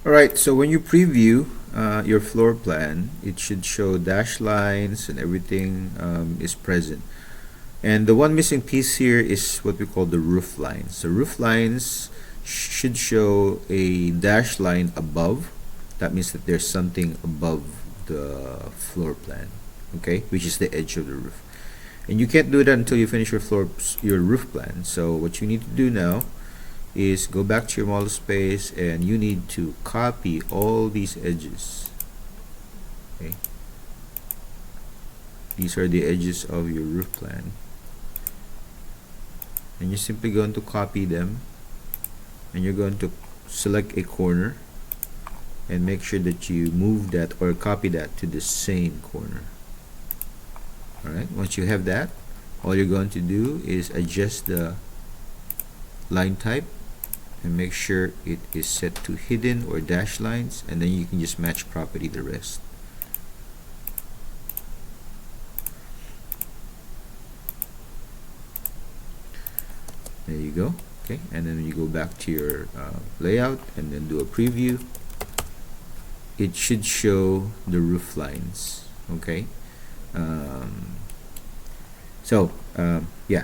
Alright, so when you preview your floor plan, it should show dash lines and everything is present. And the one missing piece here is what we call the roof lines. So roof lines should show a dash line above. That means that there's something above the floor plan, okay, which is the edge of the roof. And you can't do that until you finish your roof plan. So what you need to do now is go back to your model space, and you need to copy all these edges. Okay, these are the edges of your roof plan, and you're simply going to copy them, and you're going to select a corner and make sure that you move that or copy that to the same corner. Alright, once you have that, all you're going to do is adjust the line type and make sure it is set to hidden or dash lines, and then you can just match property the rest. There you go. Okay, and then you go back to your layout and then do a preview. It should show the roof lines. Okay, yeah,